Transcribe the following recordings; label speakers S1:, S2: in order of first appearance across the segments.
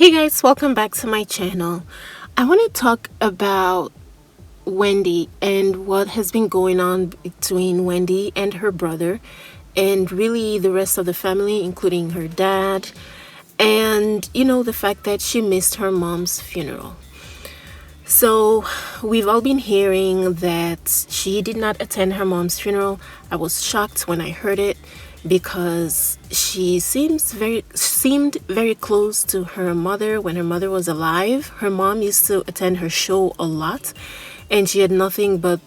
S1: Hey guys, welcome back to my channel. I want to talk about Wendy and what has been going on between Wendy and her brother, and really the rest of the family, including her dad, and the fact that she missed her mom's funeral. So, we've all been hearing that she did not attend her mom's funeral. I was shocked when I heard it because she seemed very close to her mother when her mother was alive. Her mom used to attend her show a lot, and she had nothing but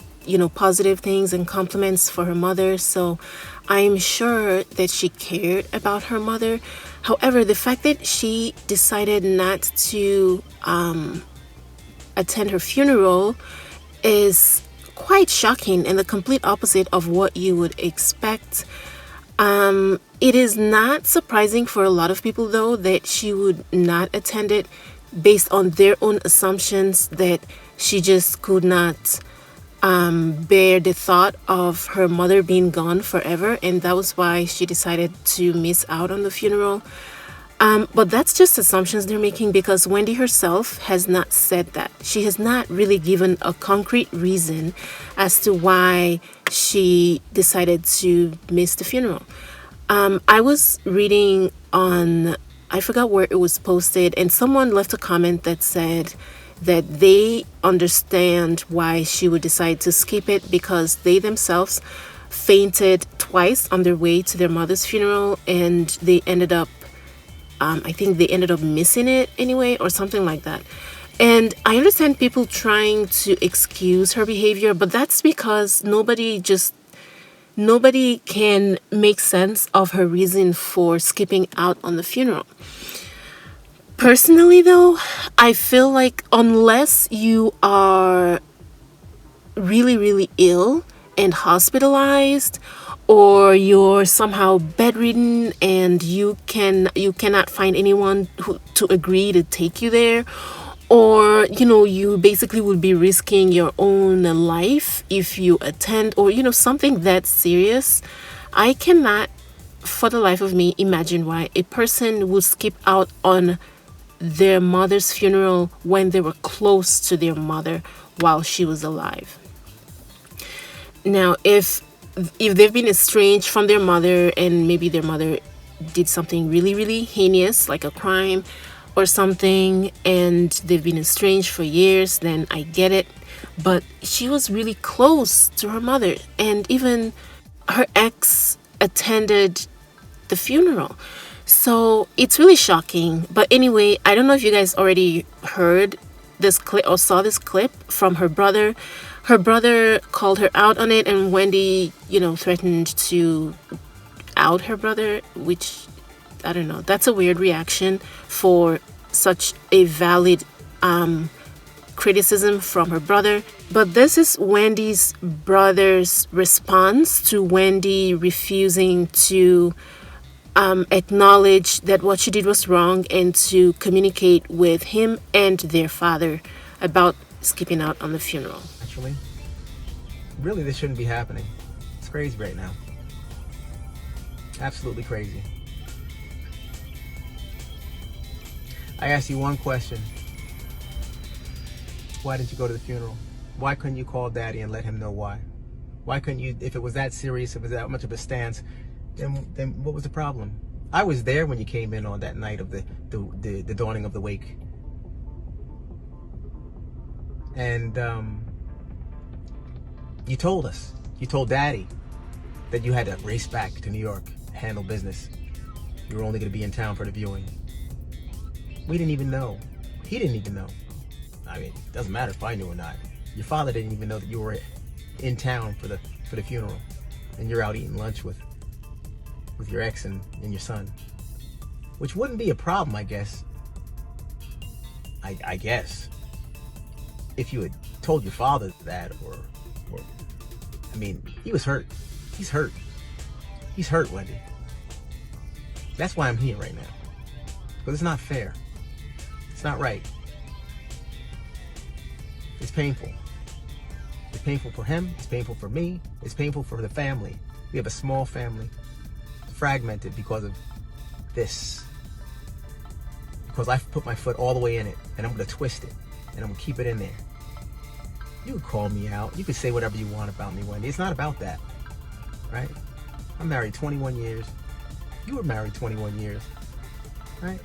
S1: positive things and compliments for her mother. So I'm sure that she cared about her mother. However, the fact that she decided not to attend her funeral is quite shocking and the complete opposite of what you would expect. It is not surprising for a lot of people, though, that she would not attend it based on their own assumptions that she just could not bear the thought of her mother being gone forever, and that was why she decided to miss out on the funeral. But that's just assumptions they're making, because Wendy herself has not said that. She has not really given a concrete reason as to why she decided to miss the funeral. I was reading on, I forgot where it was posted, and someone left a comment that said that they understand why she would decide to skip it, because they themselves fainted twice on their way to their mother's funeral, and they ended up I think they ended up missing it anyway, or something like that. And I understand people trying to excuse her behavior, but that's because nobody can make sense of her reason for skipping out on the funeral. Personally, though, I feel like unless you are really, really ill and hospitalized, or you're somehow bedridden and you cannot find anyone to agree to take you there, or you basically would be risking your own life if you attend, or something that serious, I cannot for the life of me imagine why a person would skip out on their mother's funeral when they were close to their mother while she was alive. Now, if they've been estranged from their mother, and maybe their mother did something really, really heinous, like a crime or something, and they've been estranged for years, then I get it. But she was really close to her mother, and even her ex attended the funeral. So it's really shocking. But anyway, I don't know if you guys already heard this clip or saw this clip from her brother. Her brother called her out on it, and Wendy, threatened to out her brother, which, I don't know, that's a weird reaction for such a valid criticism from her brother. But this is Wendy's brother's response to Wendy refusing to acknowledge that what she did was wrong and to communicate with him and their father about skipping out on the funeral.
S2: Actually, really, this shouldn't be happening. It's crazy right now. Absolutely crazy. I asked you one question. Why didn't you go to the funeral? Why couldn't you call Daddy and let him know why? Why couldn't you, if it was that serious, if it was that much of a stance, then what was the problem? I was there when you came in on that night of the dawning of the wake. And you told us, you told Daddy that you had to race back to New York, handle business. You were only going to be in town for the viewing. We didn't even know. He didn't even know. I mean, it doesn't matter if I knew or not. Your father didn't even know that you were in town for the funeral, and you're out eating lunch with your ex and your son, which wouldn't be a problem, I guess. I guess if you had told your father that, or I mean, he was hurt. He's hurt. He's hurt, Wendy. That's why I'm here right now. Because it's not fair. It's not right. It's painful. It's painful for him. It's painful for me. It's painful for the family. We have a small family, fragmented because of this. because I put my foot all the way in it, and I'm going to twist it, and I'm going to keep it in there. You can call me out. You can say whatever you want about me, Wendy. It's not about that, right? I'm married 21 years. You were married 21 years, right?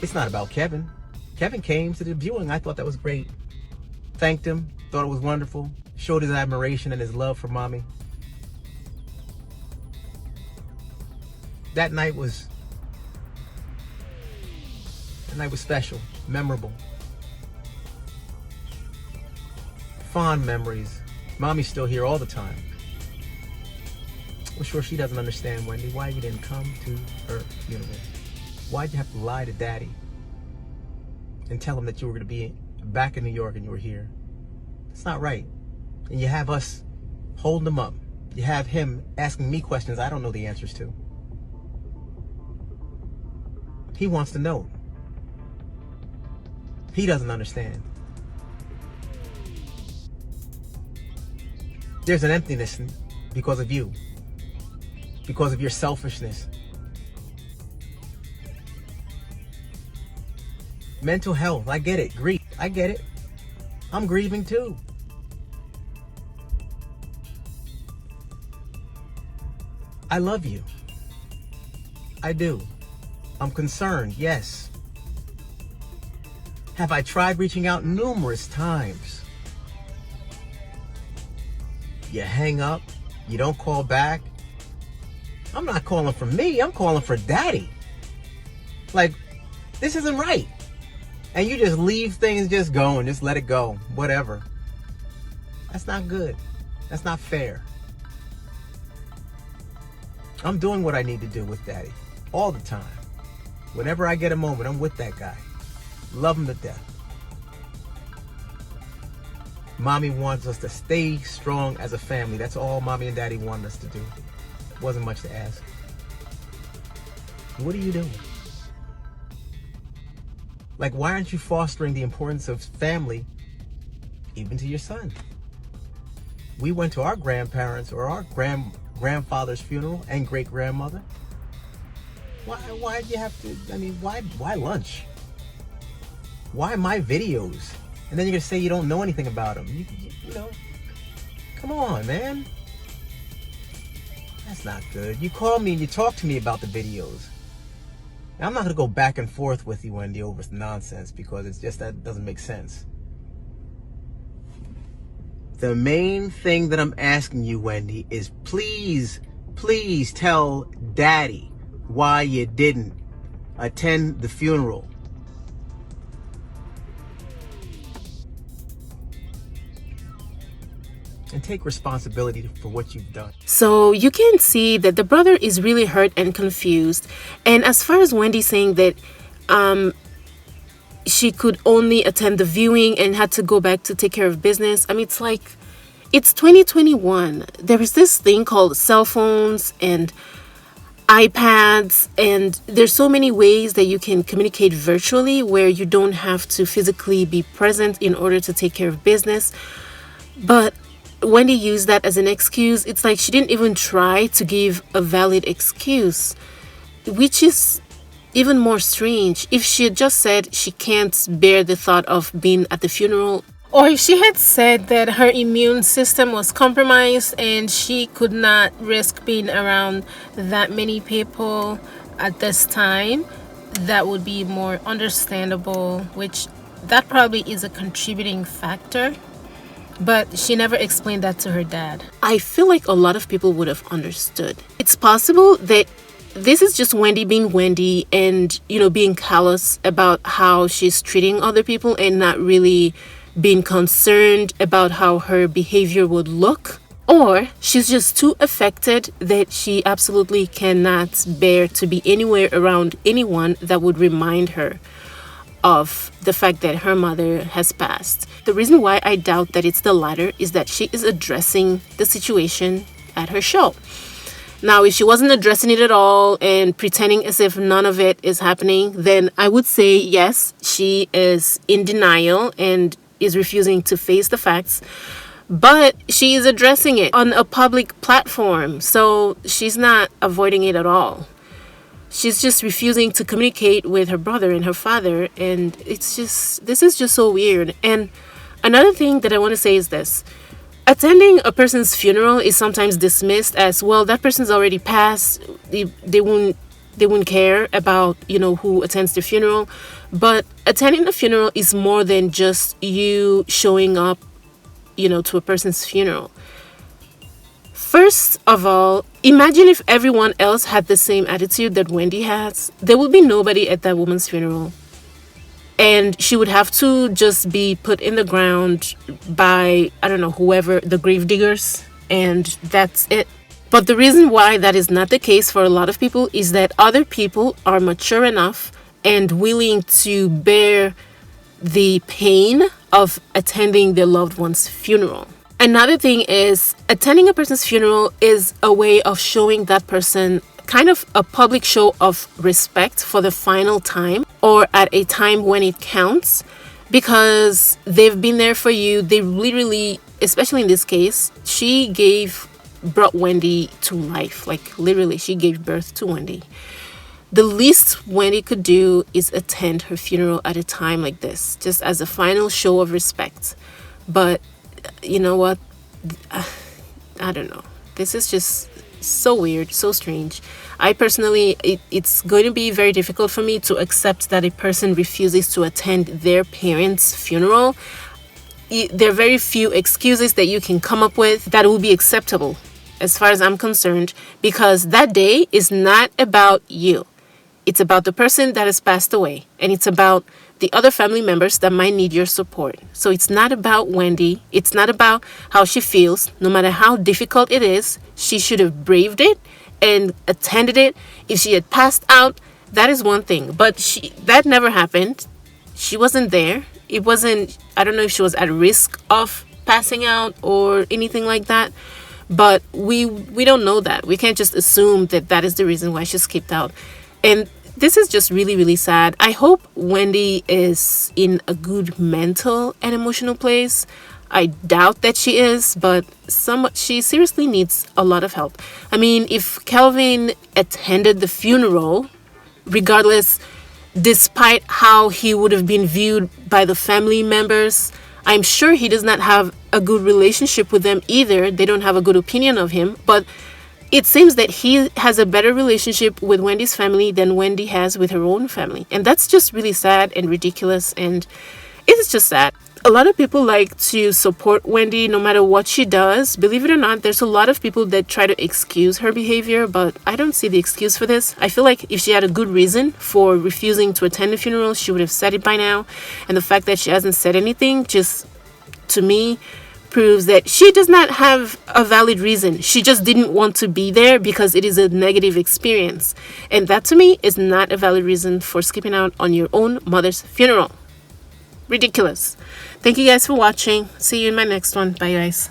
S2: It's not about Kevin. Kevin came to the viewing. I thought that was great. Thanked him. Thought it was wonderful. Showed his admiration and his love for mommy. That night was special, memorable. Fond memories. Mommy's still here all the time. I'm sure she doesn't understand, Wendy, why you didn't come to her funeral. Why'd you have to lie to Daddy and tell him that you were going to be back in New York and you were here? It's not right. And you have us holding him up. You have him asking me questions I don't know the answers to. He wants to know. He doesn't understand. There's an emptiness because of you. Because of your selfishness. Mental health, I get it. Grief, I get it. I'm grieving too. I love you. I do. I'm concerned, yes. Have I tried reaching out numerous times? You hang up, you don't call back. I'm not calling for me, I'm calling for Daddy. Like, this isn't right. And you just leave things just going, just let it go, whatever. That's not good. That's not fair. I'm doing what I need to do with Daddy all the time. Whenever I get a moment, I'm with that guy. Love him to death. Mommy wants us to stay strong as a family. That's all Mommy and Daddy wanted us to do. Wasn't much to ask. What are you doing? Like, why aren't you fostering the importance of family even to your son? We went to our grandparents or our grandfather's funeral and great-grandmother. Why do you have to, I mean, why lunch? Why my videos? And then you're going to say you don't know anything about them. You know, come on, man. That's not good. You call me and you talk to me about the videos. Now, I'm not going to go back and forth with you, Wendy, over nonsense because it's just that doesn't make sense. The main thing that I'm asking you, Wendy, is please tell Daddy why you didn't attend the funeral. And take responsibility for what you've done.
S1: So you can see that the brother is really hurt and confused. And as far as Wendy saying that she could only attend the viewing and had to go back to take care of business, I mean, it's like, it's 2021. There is this thing called cell phones and iPads, and there's so many ways that you can communicate virtually where you don't have to physically be present in order to take care of business. But Wendy used that as an excuse. It's like she didn't even try to give a valid excuse, which is even more strange. If she had just said she can't bear the thought of being at the funeral, or if she had said that her immune system was compromised and she could not risk being around that many people at this time, that would be more understandable, which that probably is a contributing factor. But she never explained that to her dad. I feel like a lot of people would have understood. It's possible that this is just Wendy being Wendy and, being callous about how she's treating other people and not really being concerned about how her behavior would look. Or she's just too affected that she absolutely cannot bear to be anywhere around anyone that would remind her of the fact that her mother has passed. The reason why I doubt that it's the latter is that she is addressing the situation at her show. Now, if she wasn't addressing it at all and pretending as if none of it is happening, then I would say yes, she is in denial and is refusing to face the facts. But she is addressing it on a public platform, so she's not avoiding it at all. She's just refusing to communicate with her brother and her father. And this is just so weird. And another thing that I want to say is this. Attending a person's funeral is sometimes dismissed as, well, that person's already passed. They wouldn't care about, who attends the funeral. But attending a funeral is more than just you showing up, to a person's funeral. First of all, imagine if everyone else had the same attitude that Wendy has. There would be nobody at that woman's funeral. And she would have to just be put in the ground by, I don't know, whoever, the grave diggers. And that's it. But the reason why that is not the case for a lot of people is that other people are mature enough and willing to bear the pain of attending their loved one's funeral. Another thing is, attending a person's funeral is a way of showing that person kind of a public show of respect for the final time, or at a time when it counts, because they've been there for you. They literally, especially in this case, brought Wendy to life. Like literally, she gave birth to Wendy. The least Wendy could do is attend her funeral at a time like this, just as a final show of respect. But you know what? I don't know. This is just so weird, so strange. I personally, it's going to be very difficult for me to accept that a person refuses to attend their parents' funeral. There are very few excuses that you can come up with that will be acceptable, as far as I'm concerned, because that day is not about you. It's about the person that has passed away, and it's about the other family members that might need your support. So it's not about Wendy. It's not about how she feels. No matter how difficult it is, she should have braved it and attended it. If she had passed out, that is one thing. But that never happened. She wasn't there. It wasn't, I don't know if she was at risk of passing out or anything like that. But we don't know that. We can't just assume that that is the reason why she skipped out. And this is just really, really sad. I hope Wendy is in a good mental and emotional place. I doubt that she is, but she seriously needs a lot of help. I mean, if Kelvin attended the funeral, regardless, despite how he would have been viewed by the family members, I'm sure he does not have a good relationship with them either. They don't have a good opinion of him, but it seems that he has a better relationship with Wendy's family than Wendy has with her own family. And that's just really sad and ridiculous. And it's just sad. A lot of people like to support Wendy no matter what she does. Believe it or not, there's a lot of people that try to excuse her behavior, but I don't see the excuse for this. I feel like if she had a good reason for refusing to attend the funeral, she would have said it by now. And the fact that she hasn't said anything just, to me, proves that she does not have a valid reason. She just didn't want to be there because it is a negative experience. And that, to me, is not a valid reason for skipping out on your own mother's funeral. Ridiculous. Thank you guys for watching. See you in my next one. Bye, guys.